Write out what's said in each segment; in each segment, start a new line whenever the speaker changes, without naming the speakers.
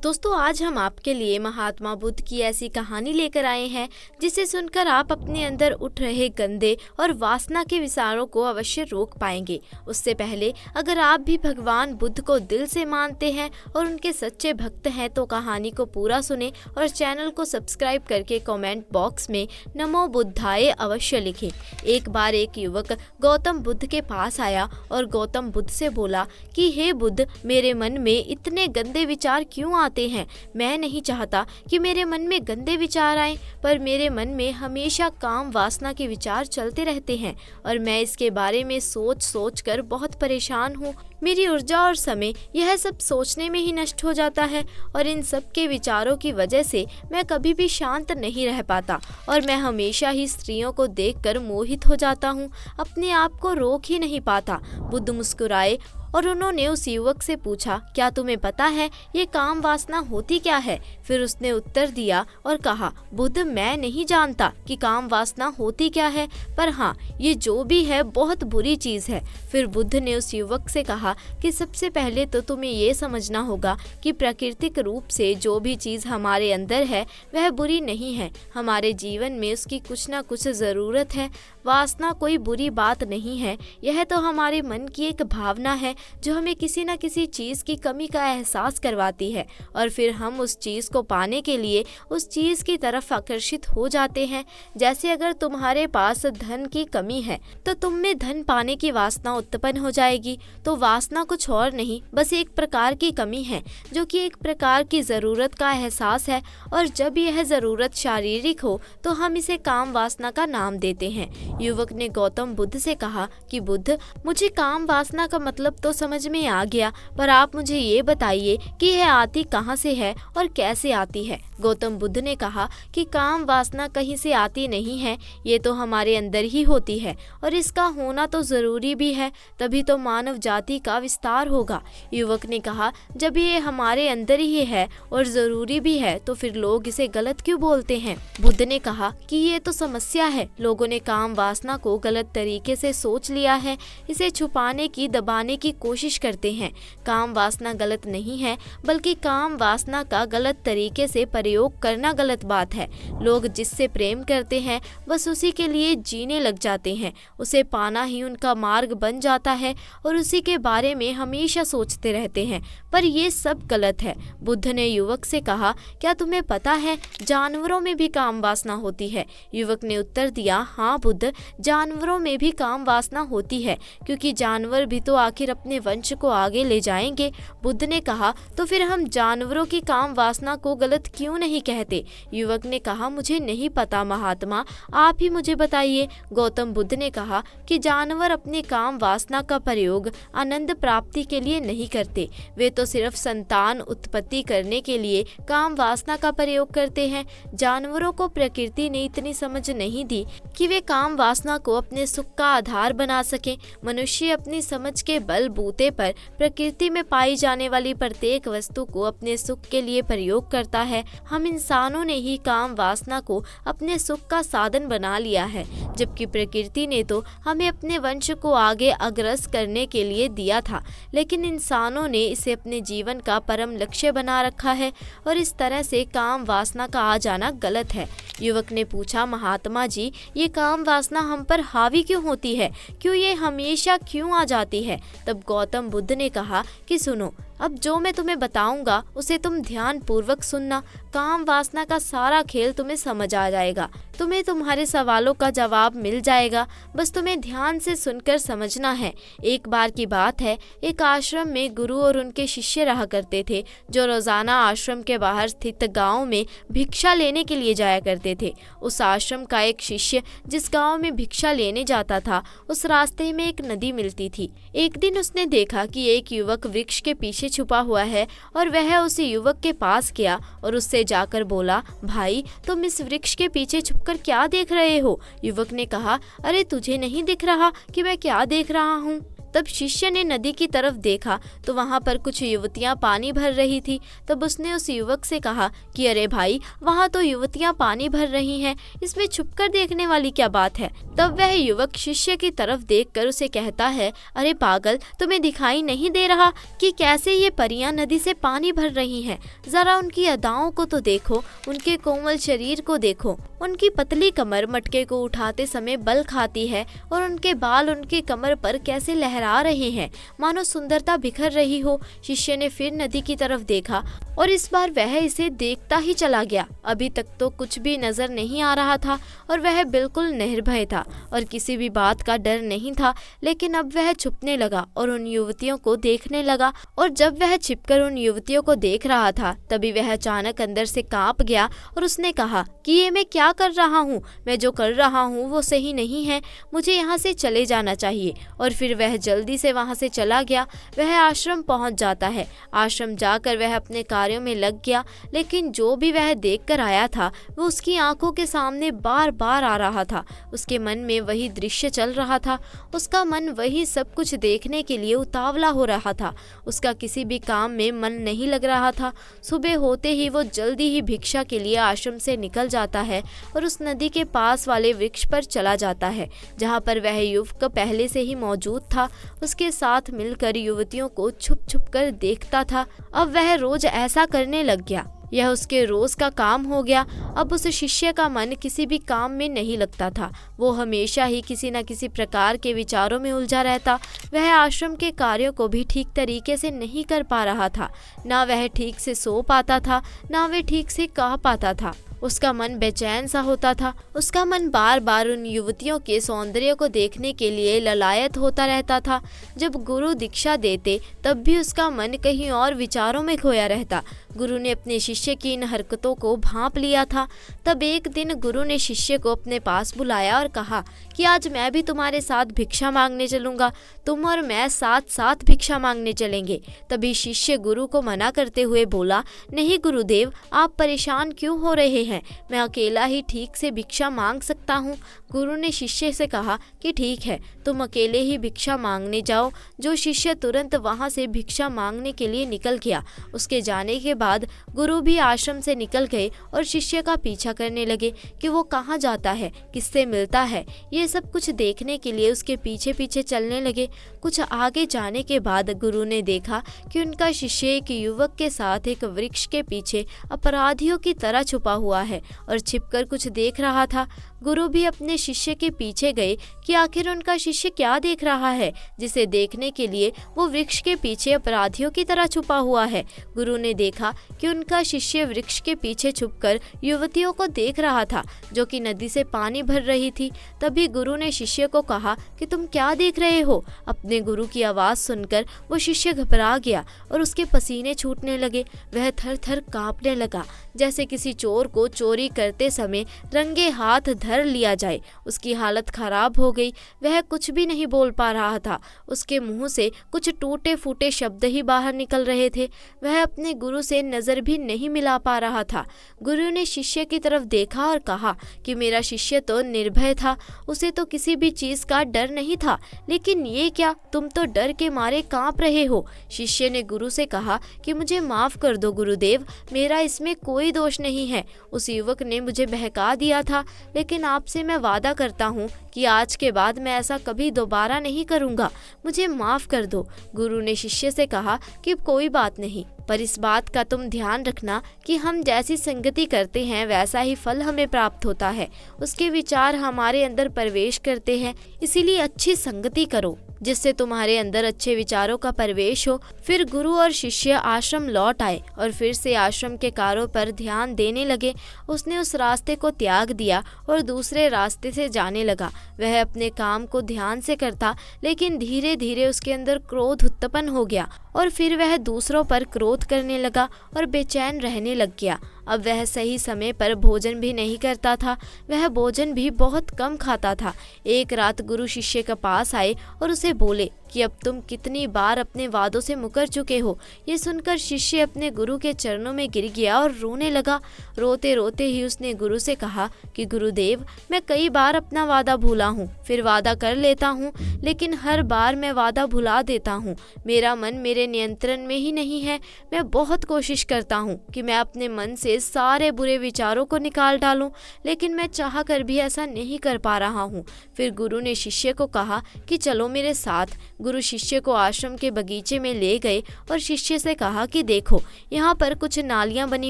दोस्तों आज हम आपके लिए महात्मा बुद्ध की ऐसी कहानी लेकर आए हैं जिसे सुनकर आप अपने अंदर उठ रहे गंदे और वासना के विचारों को अवश्य रोक पाएंगे। उससे पहले अगर आप भी भगवान बुद्ध को दिल से मानते हैं और उनके सच्चे भक्त हैं तो कहानी को पूरा सुने और चैनल को सब्सक्राइब करके कमेंट बॉक्स में नमो बुद्धाय अवश्य लिखें। एक बार एक युवक गौतम बुद्ध के पास आया और गौतम बुद्ध से बोला कि हे बुद्ध, मेरे मन में इतने गंदे विचार क्यों आते हैं। मैं नहीं चाहता कि मेरे मन में गंदे विचार आएं, पर मेरे मन में हमेशा काम वासना के विचार चलते रहते हैं और मैं इसके बारे में सोच कर बहुत परेशान हूँ। मेरी ऊर्जा और समय यह सब सोचने में ही नष्ट हो जाता है और इन सब के विचारों की वजह से मैं कभी भी शांत नहीं रह पाता और मैं हमेशा ही स्त्रियों को देखकर मोहित हो जाता हूँ, अपने आप को रोक ही नहीं पाता। बुद्ध मुस्कुराए और उन्होंने उस युवक से पूछा, क्या तुम्हें पता है ये काम वासना होती क्या है? फिर उसने उत्तर दिया और कहा, बुद्ध, मैं नहीं जानता कि काम वासना होती क्या है, पर हाँ, ये जो भी है बहुत बुरी चीज़ है। फिर बुद्ध ने उस युवक से कहा कि सबसे पहले तो तुम्हें ये समझना होगा कि प्राकृतिक रूप से जो भी चीज़ हमारे अंदर है वह बुरी नहीं है। हमारे जीवन में उसकी कुछ ना कुछ ज़रूरत है। वासना कोई बुरी बात नहीं है, यह तो हमारे मन की एक भावना है जो हमें किसी न किसी चीज़ की कमी का एहसास करवाती है और फिर हम उस चीज़ को पाने के लिए उस चीज़ की तरफ आकर्षित हो जाते हैं। जैसे अगर तुम्हारे पास धन की कमी है तो तुम में धन पाने की वासना उत्पन्न हो जाएगी। तो वासना कुछ और नहीं, बस एक प्रकार की कमी है जो कि एक प्रकार की ज़रूरत का एहसास है और जब यह ज़रूरत शारीरिक हो तो हम इसे काम वासना का नाम देते हैं। युवक ने गौतम बुद्ध से कहा कि बुद्ध, मुझे काम वासना का मतलब तो समझ में आ गया, पर आप मुझे ये बताइए कि यह आती कहाँ से है और कैसे आती है। गौतम बुद्ध ने कहा कि काम वासना कहीं से आती नहीं है, ये तो हमारे अंदर ही होती है और इसका होना तो ज़रूरी भी है, तभी तो मानव जाति का विस्तार होगा। युवक ने कहा, जब ये हमारे अंदर ही है और ज़रूरी भी है तो फिर लोग इसे गलत क्यों बोलते हैं? बुद्ध ने कहा कि ये तो समस्या है, लोगों ने काम वासना को गलत तरीके से सोच लिया है, इसे छुपाने की, दबाने की कोशिश करते हैं। काम वासना गलत नहीं है, बल्कि काम वासना का गलत तरीके से प्रयोग करना गलत बात है। लोग जिससे प्रेम करते हैं बस उसी के लिए जीने लग जाते हैं, उसे पाना ही उनका मार्ग बन जाता है और उसी के बारे में हमेशा सोचते रहते हैं, पर ये सब गलत है। बुद्ध ने युवक से कहा, क्या तुम्हें पता है जानवरों में भी काम वासना होती है? युवक ने उत्तर दिया, हाँ बुद्ध, जानवरों में भी काम वासना होती है, क्योंकि जानवर भी तो आखिर अपने वंश को आगे ले जाएंगे। बुद्ध ने कहा, तो फिर हम जानवरों की काम वासना को गलत क्यों नहीं कहते? युवक ने कहा, मुझे नहीं पता महात्मा, आप ही मुझे बताइए। गौतम बुद्ध ने कहा कि जानवर अपने काम वासना का प्रयोग आनंद प्राप्ति के लिए नहीं करते, वे तो सिर्फ संतान उत्पत्ति करने के लिए काम वासना का प्रयोग करते हैं। जानवरों को प्रकृति ने इतनी समझ नहीं दी कि वे काम वासना को अपने सुख का आधार बना सकें। मनुष्य अपनी समझ के बलबूते पर प्रकृति में पाई जाने वाली प्रत्येक वस्तु को अपने सुख के लिए प्रयोग करता है। हम इंसानों ने ही काम वासना को अपने सुख का साधन बना लिया है, जबकि प्रकृति ने तो हमें अपने वंश को आगे अग्रसर करने के लिए दिया था, लेकिन इंसानों ने इसे अपने जीवन का परम लक्ष्य बना रखा है और इस तरह से काम वासना का आ जाना गलत है। युवक ने पूछा, महात्मा जी, ये काम वासना हम पर हावी क्यों होती है? क्यों ये हमेशा क्यों आ जाती है? तब गौतम बुद्ध ने कहा कि सुनो, अब जो मैं तुम्हें बताऊंगा उसे तुम ध्यान पूर्वक सुनना। काम वासना का सारा खेल तुम्हें समझ आ जाएगा, तुम्हें तुम्हारे सवालों का जवाब मिल जाएगा, बस तुम्हें ध्यान से सुनकर समझना है। एक बार की बात है, एक आश्रम में गुरु और उनके शिष्य रहा करते थे, जो रोजाना आश्रम के बाहर स्थित गांव में भिक्षा लेने के लिए जाया करते थे। उस आश्रम का एक शिष्य जिस गांव में भिक्षा लेने जाता था, उस रास्ते में एक नदी मिलती थी। एक दिन उसने देखा कि एक युवक वृक्ष के पीछे छुपा हुआ है और वह उस युवक के पास गया और उससे जाकर बोला, भाई, तुम इस वृक्ष के पीछे छुपकर क्या देख रहे हो? युवक ने कहा, अरे तुझे नहीं दिख रहा कि मैं क्या देख रहा हूँ? तब शिष्य ने नदी की तरफ देखा तो वहाँ पर कुछ युवतियाँ पानी भर रही थी। तब उसने उस युवक से कहा कि अरे भाई, वहाँ तो युवतियाँ पानी भर रही हैं, इसमें छुपकर देखने वाली क्या बात है। तब वह युवक शिष्य की तरफ देखकर उसे कहता है, अरे पागल, तुम्हें दिखाई नहीं दे रहा कि कैसे ये परियां नदी से पानी भर रही हैं? जरा उनकी अदाओं को तो देखो, उनके कोमल शरीर को देखो, उनकी पतली कमर मटके को उठाते समय बल खाती है और उनके बाल उनकी कमर पर कैसे लहरा रहे हैं, मानो सुंदरता बिखर रही हो। शिष्य ने फिर नदी की तरफ देखा और इस बार वह इसे देखता ही चला गया। अभी तक तो कुछ भी नजर नहीं आ रहा था और वह बिल्कुल निर्भय था और किसी भी बात का डर नहीं था। लेकिन अब वह छुपने लगा और उन युवतियों को देखने लगा, और जब वह छिपकर उन युवतियों को देख रहा था तभी वह अचानक अंदर से कांप गया और उसने कहा कि ये मैं क्या कर रहा हूँ? मैं जो कर रहा हूँ वो सही नहीं है, मुझे यहाँ से चले जाना चाहिए। और फिर वह जल्दी से वहाँ से चला गया। वह आश्रम पहुँच जाता है। आश्रम जाकर वह अपने कार्यों में लग गया, लेकिन जो भी वह देख कर आया था वो उसकी आंखों के सामने बार बार आ रहा था। उसके मन में वही दृश्य चल रहा था। उसका मन वही सब कुछ देखने के लिए उतावला हो रहा था। उसका किसी भी काम में मन नहीं लग रहा था। सुबह होते ही वो जल्दी ही भिक्षा के लिए आश्रम से निकल जाता है और उस नदी के पास वाले वृक्ष पर चला जाता है जहाँ पर वह युवक पहले से ही मौजूद था। उसके साथ मिलकर युवतियों को छुप छुप कर देखता था। अब वह रोज ऐसा करने लग गया। यह उसके रोज का काम हो गया। अब उस शिष्य का मन किसी भी काम में नहीं लगता था। वो हमेशा ही किसी न किसी प्रकार के विचारों में उलझा रहता। वह आश्रम के कार्यों को भी ठीक तरीके से नहीं कर पा रहा था। ना वह ठीक से सो पाता था, ना वह ठीक से कह पाता था। उसका मन बेचैन सा होता था। उसका मन बार बार उन युवतियों के सौंदर्य को देखने के लिए ललायत होता रहता था। जब गुरु दीक्षा देते तब भी उसका मन कहीं और विचारों में खोया रहता। गुरु ने अपने शिष्य की इन हरकतों को भांप लिया था। तब एक दिन गुरु ने शिष्य को अपने पास बुलाया और कहा कि आज मैं भी तुम्हारे साथ भिक्षा मांगने चलूंगा। तुम और मैं साथ साथ भिक्षा मांगने चलेंगे। तभी शिष्य गुरु को मना करते हुए बोला, नहीं गुरुदेव, आप परेशान क्यों हो रहे हैं? मैं अकेला ही ठीक से भिक्षा मांग सकता हूँ। गुरु ने शिष्य से कहा कि ठीक है, तुम अकेले ही भिक्षा मांगने जाओ। जो शिष्य तुरंत वहाँ से भिक्षा मांगने के लिए निकल गया। उसके जाने के बाद गुरु भी आश्रम से निकल गए और शिष्य का पीछा करने लगे कि वो कहाँ जाता है, किससे मिलता है। ये सब कुछ देखने के लिए उसके पीछे पीछे चलने लगे। कुछ आगे जाने के बाद गुरु ने देखा कि उनका शिष्य एक युवक के साथ एक वृक्ष के पीछे अपराधियों की तरह छुपा हुआ है और छिपकर कुछ देख रहा था। गुरु भी अपने शिष्य के पीछे गए कि आखिर उनका शिष्य क्या देख रहा है जिसे देखने के लिए वो वृक्ष के पीछे अपराधियों की तरह छुपा हुआ है। गुरु ने देखा कि उनका शिष्य वृक्ष के पीछे छुपकर युवतियों को देख रहा था जो कि नदी से पानी भर रही थी। तभी गुरु ने शिष्य को कहा कि तुम क्या देख रहे हो? अपने गुरु की आवाज़ सुनकर वो शिष्य घबरा गया और उसके पसीने छूटने लगे। वह थर थर कांपने लगा, जैसे किसी चोर को चोरी करते समय रंगे हाथ धर लिया जाए। उसकी हालत खराब हो गई। वह कुछ भी नहीं बोल पा रहा था। उसके मुंह से कुछ टूटे फूटे शब्द ही बाहर निकल रहे थे। वह अपने गुरु से नजर भी नहीं मिला पा रहा था। गुरु ने शिष्य की तरफ देखा और कहा कि मेरा शिष्य तो निर्भय था, उसे तो किसी भी चीज का डर नहीं था, लेकिन ये क्या, तुम तो डर के मारे कांप रहे हो। शिष्य ने गुरु से कहा कि मुझे माफ कर दो गुरुदेव, मेरा इसमें कोई दोष नहीं है। उस युवक ने मुझे बहका दिया था, लेकिन आपसे मैं वादा करता हूँ कि आज के बाद मैं ऐसा कभी दोबारा नहीं करूँगा। मुझे माफ़ कर दो। गुरु ने शिष्य से कहा कि कोई बात नहीं, पर इस बात का तुम ध्यान रखना कि हम जैसी संगति करते हैं वैसा ही फल हमें प्राप्त होता है। उसके विचार हमारे अंदर प्रवेश करते हैं, इसीलिए अच्छी संगति करो जिससे तुम्हारे अंदर अच्छे विचारों का प्रवेश हो। फिर गुरु और शिष्य आश्रम लौट आए और फिर से आश्रम के कार्यों पर ध्यान देने लगे। उसने उस रास्ते को त्याग दिया और दूसरे रास्ते से जाने लगा। वह अपने काम को ध्यान से करता, लेकिन धीरे धीरे उसके अंदर क्रोध उत्पन्न हो गया और फिर वह दूसरों पर क्रोध करने लगा और बेचैन रहने लग गया। अब वह सही समय पर भोजन भी नहीं करता था। वह भोजन भी बहुत कम खाता था। एक रात गुरु शिष्य के पास आए और उसे बोले कि अब तुम कितनी बार अपने वादों से मुकर चुके हो। ये सुनकर शिष्य अपने गुरु के चरणों में गिर गया और रोने लगा। रोते रोते ही उसने गुरु से कहा कि गुरुदेव, मैं कई बार अपना वादा भूला हूँ, फिर वादा कर लेता हूँ, लेकिन हर बार मैं वादा भुला देता हूँ। मेरा मन मेरे नियंत्रण में ही नहीं है। मैं बहुत कोशिश करता हूँ कि मैं अपने मन से सारे बुरे विचारों को निकाल डालूं, लेकिन मैं चाह कर भी ऐसा नहीं कर पा रहा हूँ। फिर गुरु ने शिष्य को कहा कि चलो मेरे साथ। गुरु शिष्य को आश्रम के बगीचे में ले गए और शिष्य से कहा कि देखो, यहाँ पर कुछ नालियाँ बनी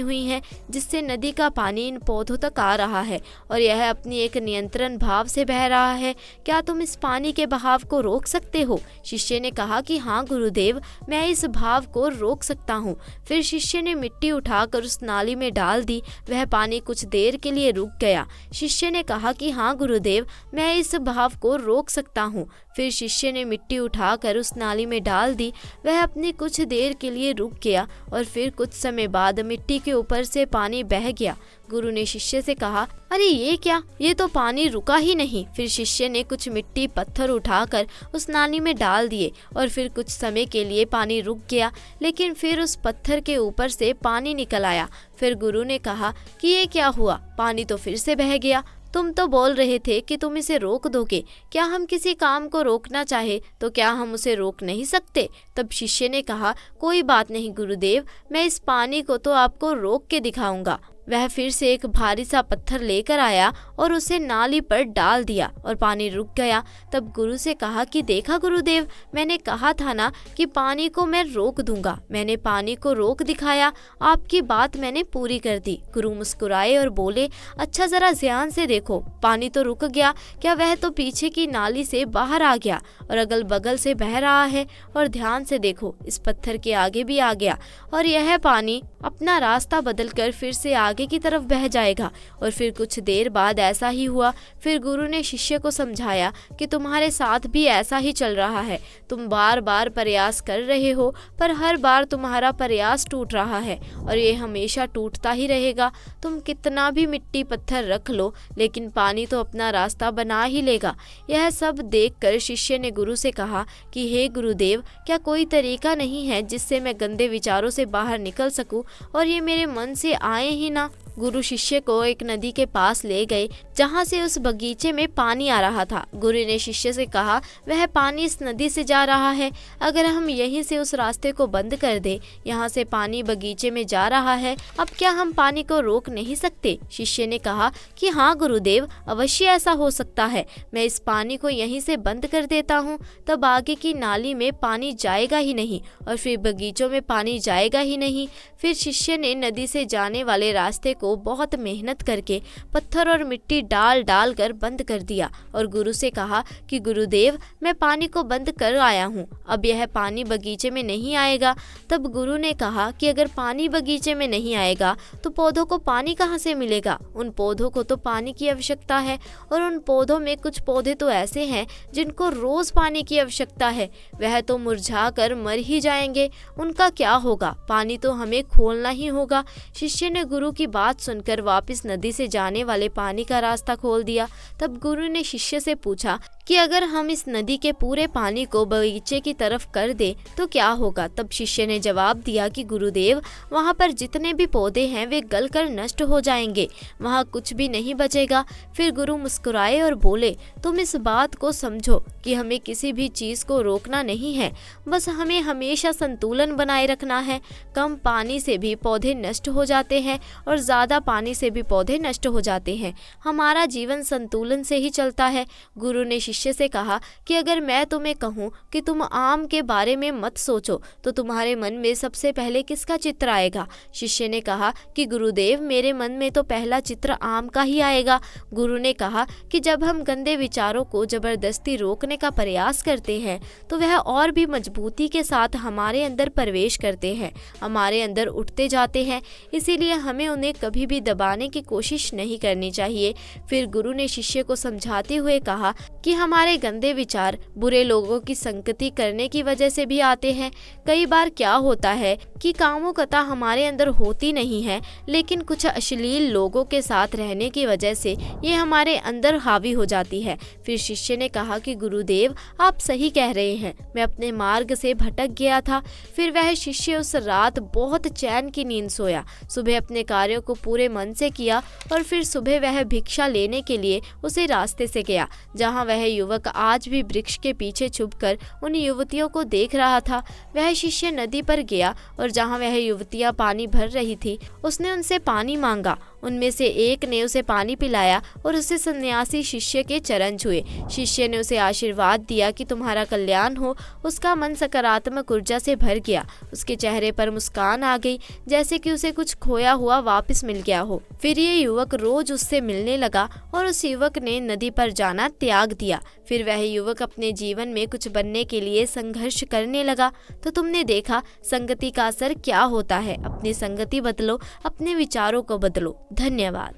हुई हैं जिससे नदी का पानी इन पौधों तक आ रहा है और यह अपनी एक नियंत्रण भाव से बह रहा है। क्या तुम इस पानी के बहाव को रोक सकते हो? शिष्य ने कहा कि हाँ गुरुदेव, मैं इस भाव को रोक सकता हूँ। फिर शिष्य ने मिट्टी उठाकर उस नाली में डाल दी। वह पानी कुछ देर के लिए रुक गया। शिष्य ने कहा कि हाँ गुरुदेव, मैं इस भाव को रोक सकता हूँ। फिर शिष्य ने मिट्टी उठाकर उस नाली में डाल दी। वह अपनी कुछ देर के लिए रुक गया और फिर कुछ समय बाद मिट्टी के ऊपर से पानी बह गया। गुरु ने शिष्य से कहा, अरे ये क्या, ये तो पानी रुका ही नहीं। फिर शिष्य ने कुछ मिट्टी पत्थर उठाकर उस नाली में डाल दिए और फिर कुछ समय के लिए पानी रुक गया, लेकिन फिर उस पत्थर के ऊपर से पानी निकल आया। फिर गुरु ने कहा कि ये क्या हुआ, पानी तो फिर से बह गया। तुम तो बोल रहे थे कि तुम इसे रोक दोगे। क्या हम किसी काम को रोकना चाहे तो क्या हम उसे रोक नहीं सकते? तब शिष्य ने कहा, कोई बात नहीं गुरुदेव, मैं इस पानी को तो आपको रोक के दिखाऊंगा। वह फिर से एक भारी सा पत्थर लेकर आया और उसे नाली पर डाल दिया और पानी रुक गया। तब गुरु से कहा कि देखा गुरुदेव, मैंने कहा था ना कि पानी को मैं रोक दूंगा। मैंने पानी को रोक दिखाया, आपकी बात मैंने पूरी कर दी। गुरु मुस्कुराए और बोले, अच्छा जरा ध्यान से देखो, पानी तो रुक गया, क्या वह तो पीछे की नाली से बाहर आ गया और अगल बगल से बह रहा है। और ध्यान से देखो, इस पत्थर के आगे भी आ गया और यह पानी अपना रास्ता बदलकर फिर से आगे की तरफ बह जाएगा। और फिर कुछ देर बाद ऐसा ही हुआ। फिर गुरु ने शिष्य को समझाया कि तुम्हारे साथ भी ऐसा ही चल रहा है। तुम बार बार प्रयास कर रहे हो, पर हर बार तुम्हारा प्रयास टूट रहा है और ये हमेशा टूटता ही रहेगा। तुम कितना भी मिट्टी पत्थर रख लो, लेकिन पानी तो अपना रास्ता बना ही लेगा। यह सब देखकर शिष्य ने गुरु से कहा कि हे गुरुदेव, क्या कोई तरीका नहीं है जिससे मैं गंदे विचारों से बाहर निकल सकूं और ये मेरे मन से आए ही ना? गुरु शिष्य को एक नदी के पास ले गए जहाँ से उस बगीचे में पानी आ रहा था। गुरु ने शिष्य से कहा, वह पानी इस नदी से जा रहा है, अगर हम यहीं से उस रास्ते को बंद कर दे, यहाँ से पानी बगीचे में जा रहा है, अब क्या हम पानी को रोक नहीं सकते? शिष्य ने कहा कि हाँ गुरुदेव, अवश्य ऐसा हो सकता है। मैं इस पानी को यहीं से बंद कर देता हूँ, तब आगे की नाली में पानी जाएगा ही नहीं और फिर बगीचों में पानी जाएगा ही नहीं। फिर शिष्य ने नदी से जाने वाले रास्ते को बहुत मेहनत करके पत्थर और मिट्टी डाल डाल कर बंद कर दिया और गुरु से कहा कि गुरुदेव, मैं पानी को बंद कर आया हूँ, अब यह पानी बगीचे में नहीं आएगा। तब गुरु ने कहा कि अगर पानी बगीचे में नहीं आएगा तो पौधों को पानी कहाँ से मिलेगा? उन पौधों को तो पानी की आवश्यकता है और उन पौधों में कुछ पौधे तो ऐसे हैं जिनको रोज पानी की आवश्यकता है, वह तो मुरझा कर मर ही जाएंगे, उनका क्या होगा? पानी तो हमें खोलना ही होगा। शिष्य ने गुरु की बात सुनकर वापस नदी से जाने वाले पानी का रास्ता खोल दिया। तब गुरु ने शिष्य से पूछा कि अगर हम इस नदी के पूरे पानी को बगीचे की तरफ कर दे तो क्या होगा? तब शिष्य ने जवाब दिया कि गुरुदेव, वहाँ पर जितने भी पौधे हैं वे गलकर नष्ट हो जाएंगे, वहाँ कुछ भी नहीं बचेगा। फिर गुरु मुस्कुराए और बोले, तुम इस बात को समझो कि हमें किसी भी चीज़ को रोकना नहीं है, बस हमें हमेशा संतुलन बनाए रखना है। कम पानी से भी पौधे नष्ट हो जाते हैं और ज़्यादा पानी से भी पौधे नष्ट हो जाते हैं। हमारा जीवन संतुलन से ही चलता है। गुरु ने शिष्य से कहा कि अगर मैं तुम्हें कहूँ कि तुम आम के बारे में मत सोचो तो तुम्हारे मन में सबसे पहले किसका चित्र आएगा? शिष्य ने कहा कि गुरुदेव, मेरे मन में तो पहला चित्र आम का ही आएगा। गुरु ने कहा कि जब हम गंदे विचारों को जबरदस्ती रोकने का प्रयास करते हैं तो वह और भी मजबूती के साथ हमारे अंदर प्रवेश करते हैं, हमारे अंदर उठते जाते हैं। इसीलिए हमें उन्हें कभी कभी भी दबाने की कोशिश नहीं करनी चाहिए। फिर गुरु ने शिष्य को समझाते हुए कहा कि हमारे गंदे विचार बुरे लोगों की संगति करने की वजह से भी आते हैं। कई बार क्या होता है कि कामुकता हमारे अंदर होती नहीं है, लेकिन कुछ अश्लील लोगों के साथ रहने की वजह से ये हमारे अंदर हावी हो जाती है। फिर शिष्य ने कहा कि गुरुदेव, आप सही कह रहे हैं, मैं अपने मार्ग से भटक गया था। फिर वह शिष्य उस रात बहुत चैन की नींद सोया। सुबह अपने कार्यों को पूरे मन से किया और फिर सुबह वह भिक्षा लेने के लिए उसी रास्ते से गया जहाँ वह युवक आज भी वृक्ष के पीछे छुपकर उन युवतियों को देख रहा था। वह शिष्य नदी पर गया और जहाँ वह युवतियाँ पानी भर रही थी, उसने उनसे पानी मांगा। उनमें से एक ने उसे पानी पिलाया और उसे सन्यासी शिष्य के चरण छुए। शिष्य ने उसे आशीर्वाद दिया कि तुम्हारा कल्याण हो। उसका मन सकारात्मक ऊर्जा से भर गया। उसके चेहरे पर मुस्कान आ गई, जैसे कि उसे कुछ खोया हुआ वापस मिल गया हो। फिर ये युवक रोज उससे मिलने लगा और उस युवक ने नदी पर जाना त्याग दिया। फिर वह युवक अपने जीवन में कुछ बनने के लिए संघर्ष करने लगा। तो तुमने देखा संगति का असर क्या होता है। अपनी संगति बदलो, अपने विचारों को बदलो। धन्यवाद।